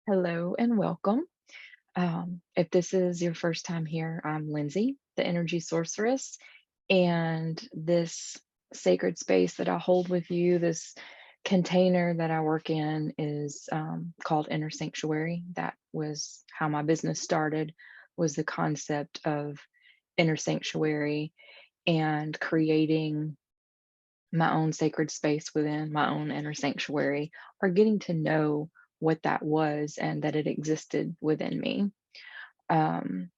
Hello and welcome. If this is your first time here, I'm Lindsay, the energy sorceress, and this sacred space that I hold with you, this container that I work in, is called Inner Sanctuary. That was how my business started, was the concept of inner sanctuary and creating my own sacred space within my own inner sanctuary, or getting to know what that was and that it existed within me. Um,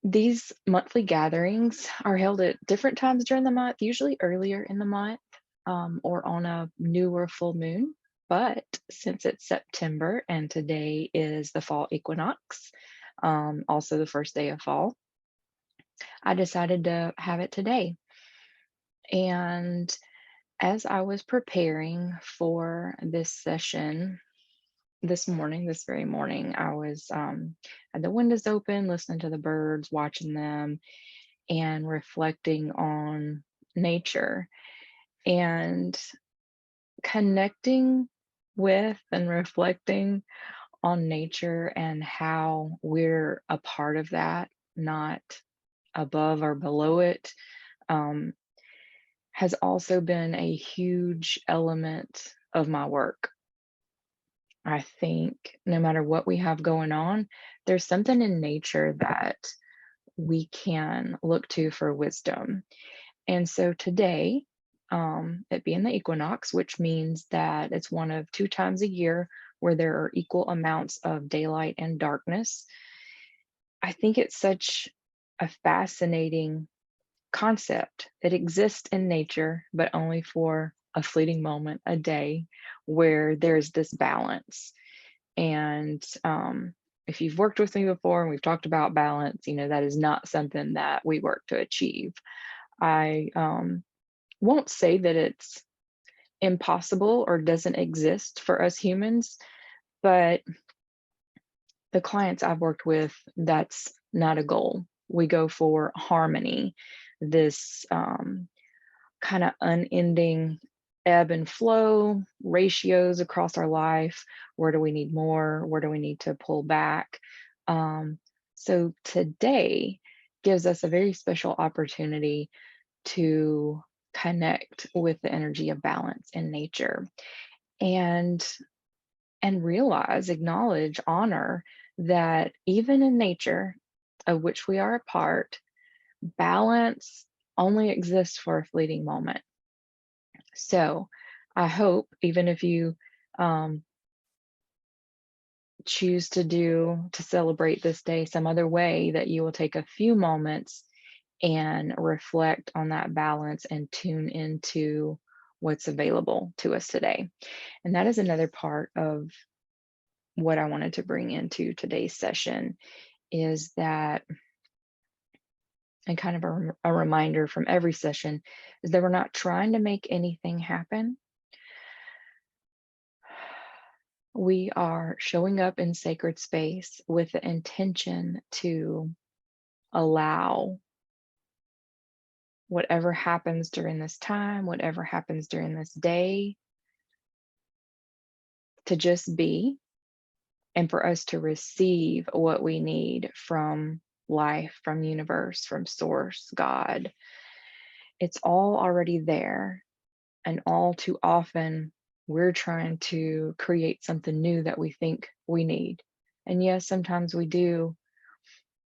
these monthly gatherings are held at different times during the month, usually earlier in the month, or on a new or full moon. But since it's September and today is the fall equinox, also the first day of fall, I decided to have it today. And as I was preparing for this session this very morning, I was had the windows open, listening to the birds, watching them, and reflecting on nature and connecting with and reflecting on nature and how we're a part of that, not above or below it. Um, has also been a huge element of my work. I think no matter what we have going on, there's something in nature that we can look to for wisdom. And so today, it being the equinox, which means that it's one of two times a year where there are equal amounts of daylight and darkness, I think it's such a fascinating concept that exists in nature, but only for a fleeting moment, a day, where there's this balance. And if you've worked with me before and we've talked about balance, that is not something that we work to achieve. I won't say that it's impossible or doesn't exist for us humans, but the clients I've worked with, that's not a goal. We go for harmony, this kind of unending ebb and flow ratios across our life. Where do we need more? Where do we need to pull back? So today gives us a very special opportunity to connect with the energy of balance in nature and realize, acknowledge, honor that even in nature, of which we are a part, balance only exists for a fleeting moment. So I hope, even if you um, choose to celebrate this day some other way, that you will take a few moments and reflect on that balance and tune into what's available to us today. And that is another part of what I wanted to bring into today's session, is that, and kind of a reminder from every session, is that we're not trying to make anything happen. We are showing up in sacred space with the intention to allow whatever happens during this time, whatever happens during this day, to just be, and for us to receive what we need from life, from universe, from source, God. It's all already there. And all too often, we're trying to create something new that we think we need. And yes, sometimes we do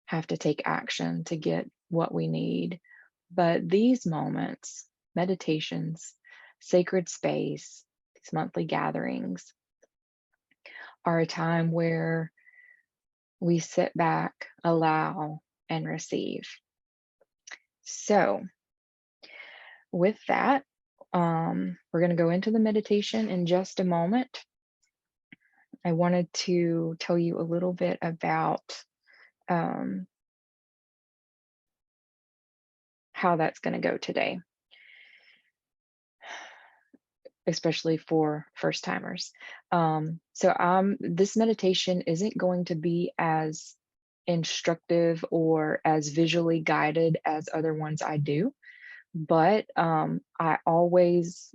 have to take action to get what we need. But these moments, meditations, sacred space, these monthly gatherings, are a time where we sit back, allow, and receive. So, with that, we're going to go into the meditation in just a moment. I wanted to tell you a little bit about um, how that's going to go today, especially for first timers. This meditation isn't going to be as instructive or as visually guided as other ones I do, but I always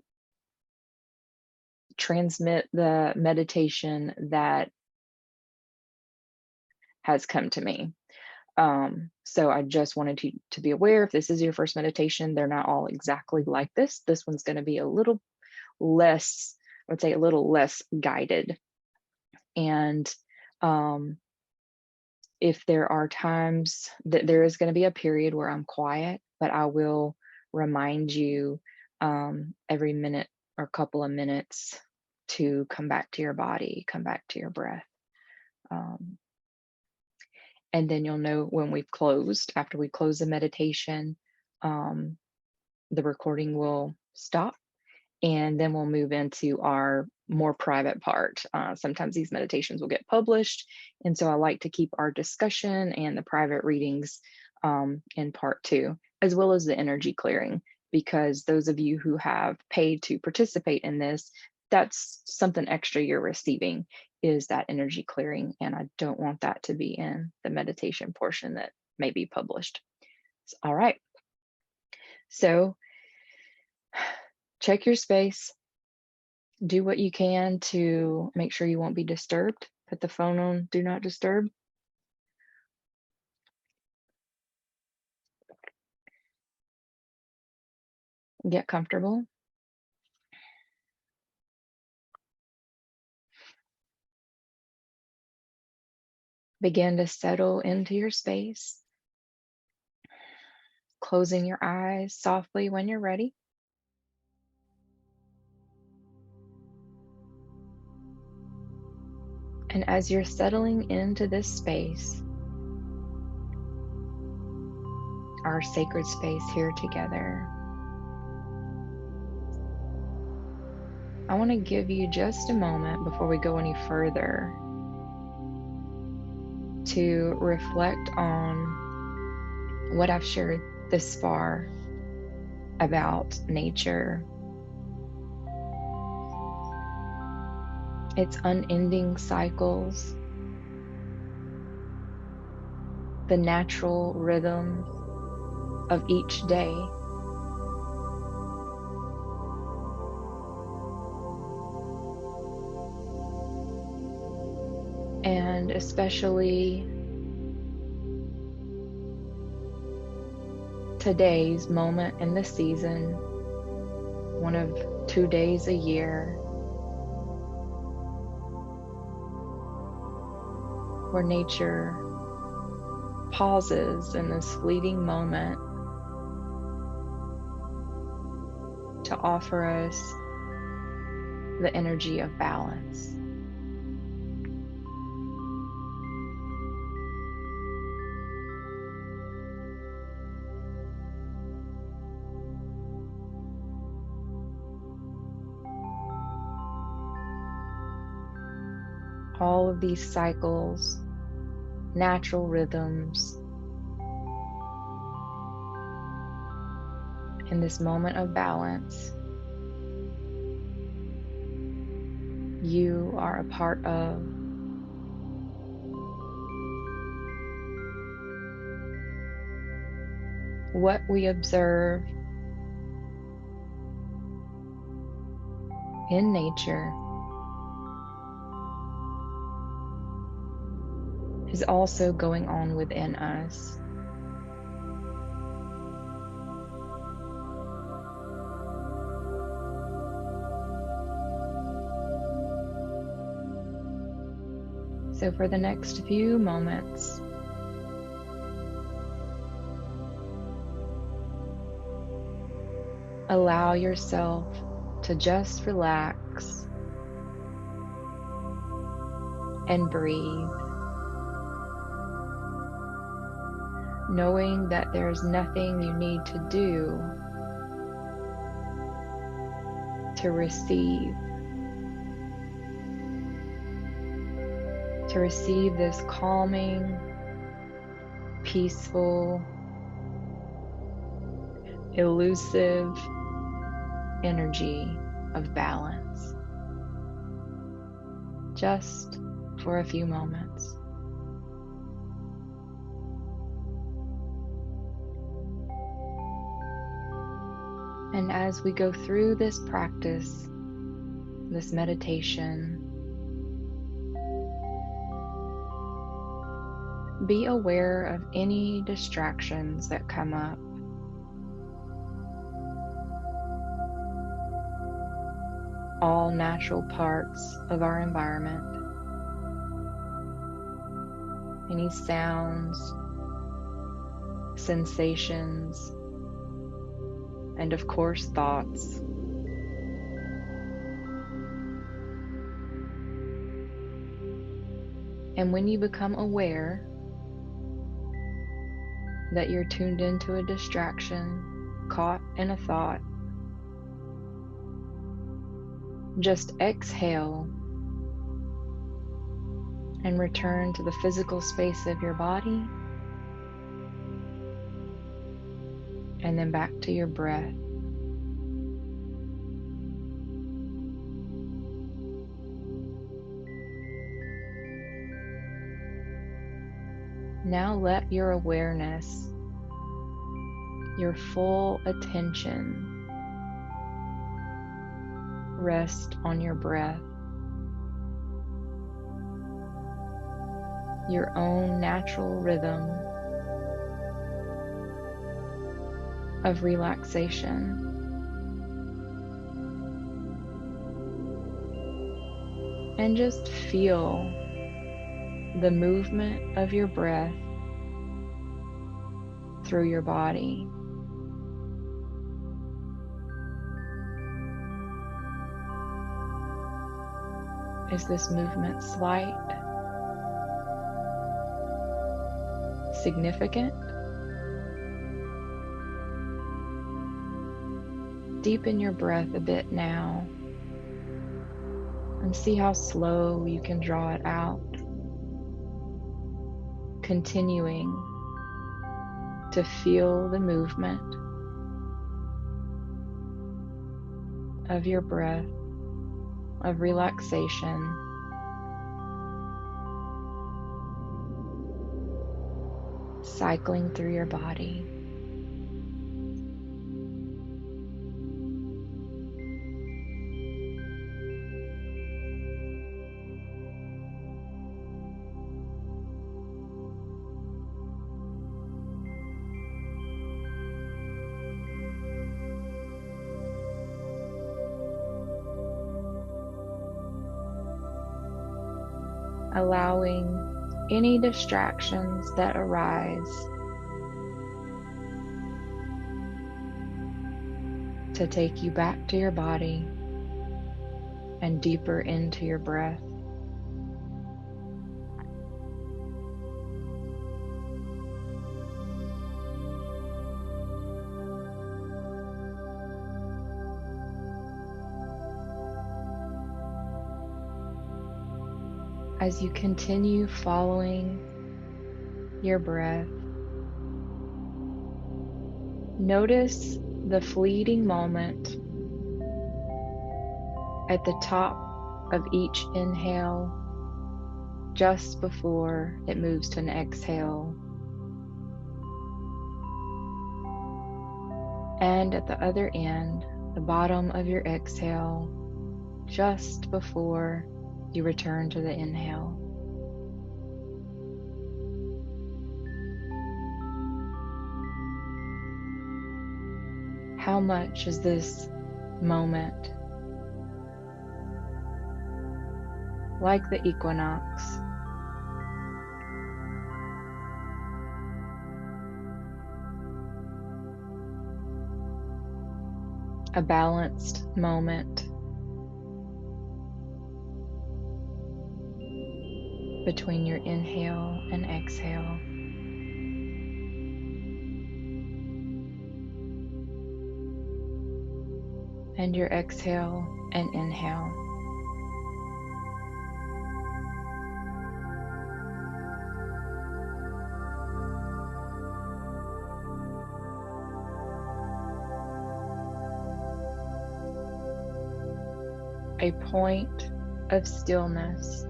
transmit the meditation that has come to me. So I just wanted to be aware, if this is your first meditation, they're not all exactly like this. This one's going to be a little less, I would say a little less guided. And if there are times that there is going to be a period where I'm quiet, but I will remind you every minute or couple of minutes to come back to your body, come back to your breath. And then you'll know when we've closed. After we close the meditation, the recording will stop, and then we'll move into our more private part. Sometimes these meditations will get published, and so I like to keep our discussion and the private readings in part two, as well as the energy clearing, because those of you who have paid to participate in this, that's something extra you're receiving, is that energy clearing, and I don't want that to be in the meditation portion that may be published. All right, so check your space, do what you can to make sure you won't be disturbed. Put the phone on do not disturb. Get comfortable. Begin to settle into your space, closing your eyes softly when you're ready. And as you're settling into this space, our sacred space here together, I want to give you just a moment before we go any further to reflect on what I've shared this far about nature, its unending cycles, the natural rhythm of each day. And especially today's moment in the season, one of 2 days a year, where nature pauses in this fleeting moment to offer us the energy of balance. All of these cycles, natural rhythms, in this moment of balance, you are a part of. What we observe in nature is also going on within us. So for the next few moments, allow yourself to just relax and breathe, knowing that there's nothing you need to do to receive this calming, peaceful, elusive energy of balance, just for a few moments. And as we go through this practice, this meditation, be aware of any distractions that come up. All natural parts of our environment. Any sounds, sensations, and of course, thoughts. And when you become aware that you're tuned into a distraction, caught in a thought, just exhale and return to the physical space of your body, and then back to your breath. Now let your awareness, your full attention, rest on your breath, your own natural rhythm of relaxation. And just feel the movement of your breath through your body. Is this movement slight? Significant? Deepen your breath a bit now and see how slow you can draw it out, continuing to feel the movement of your breath, of relaxation, cycling through your body. Allowing any distractions that arise to take you back to your body and deeper into your breath. As you continue following your breath, notice the fleeting moment at the top of each inhale, just before it moves to an exhale, and at the other end, the bottom of your exhale, just before you return to the inhale. How much is this moment like the equinox? A balanced moment between your inhale and exhale. And your exhale and inhale. A point of stillness.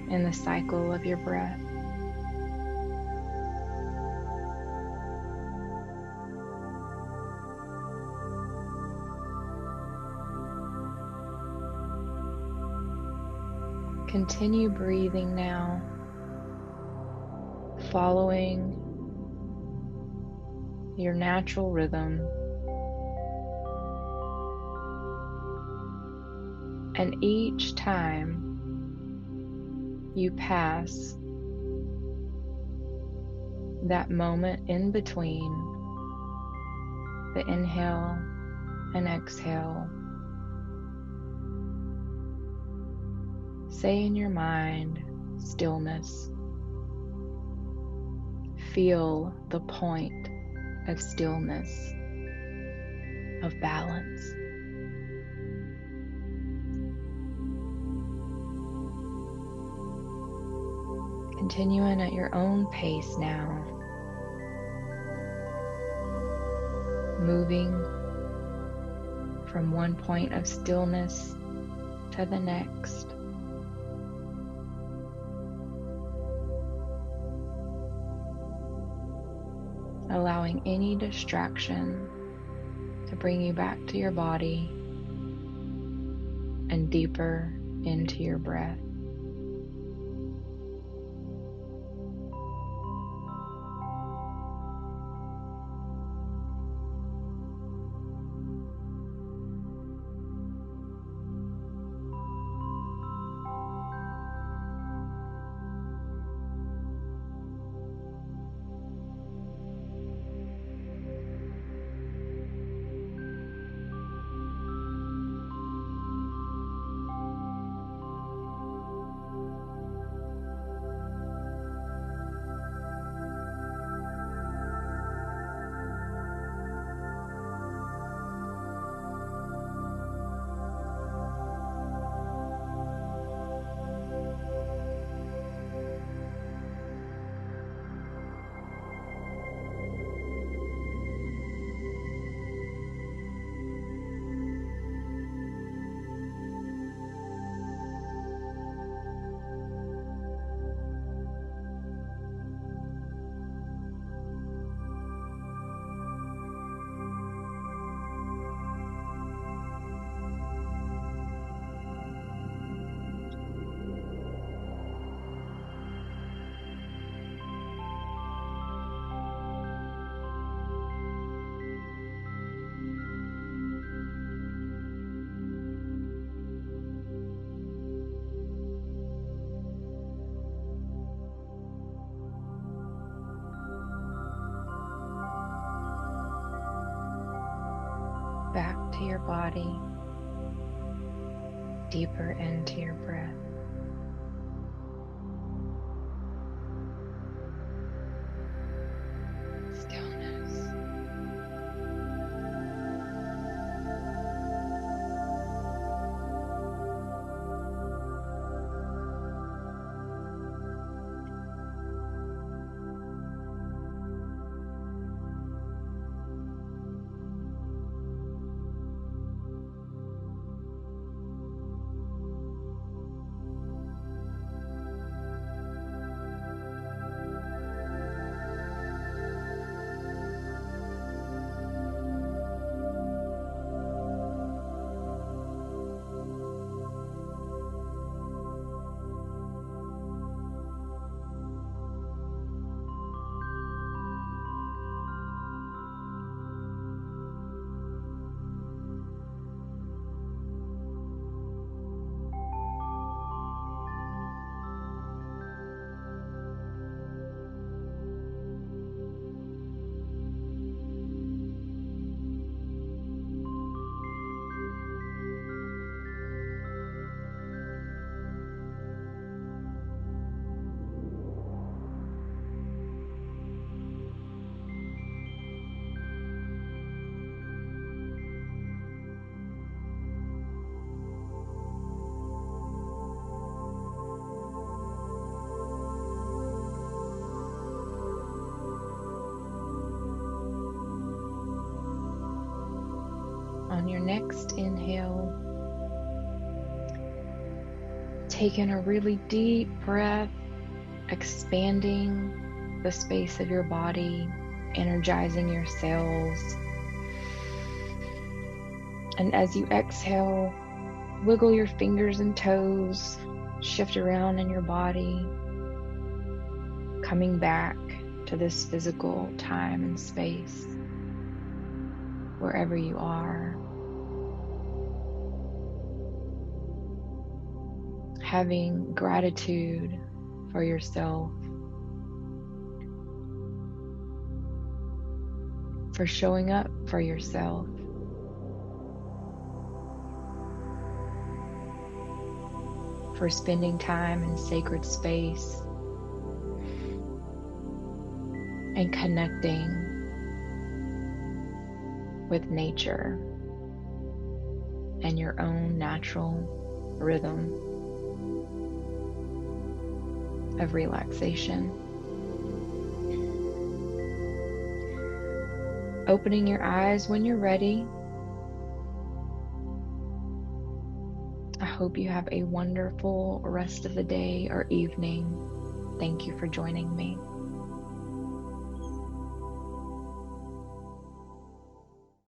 In the cycle of your breath. Continue breathing now, following your natural rhythm. And each time you pass that moment in between the inhale and exhale, say in your mind, stillness. Feel the point of stillness, of balance. Continuing at your own pace now, moving from one point of stillness to the next. Allowing any distraction to bring you back to your body and deeper into your breath. Back to your body, deeper into your breath. Stillness. On your next inhale, take in a really deep breath, expanding the space of your body, energizing your cells. And as you exhale, wiggle your fingers and toes, shift around in your body, coming back to this physical time and space, wherever you are, having gratitude for yourself, for showing up for yourself, for spending time in sacred space and connecting with nature and your own natural rhythm of relaxation. Opening your eyes when you're ready. I hope you have a wonderful rest of the day or evening. Thank you for joining me.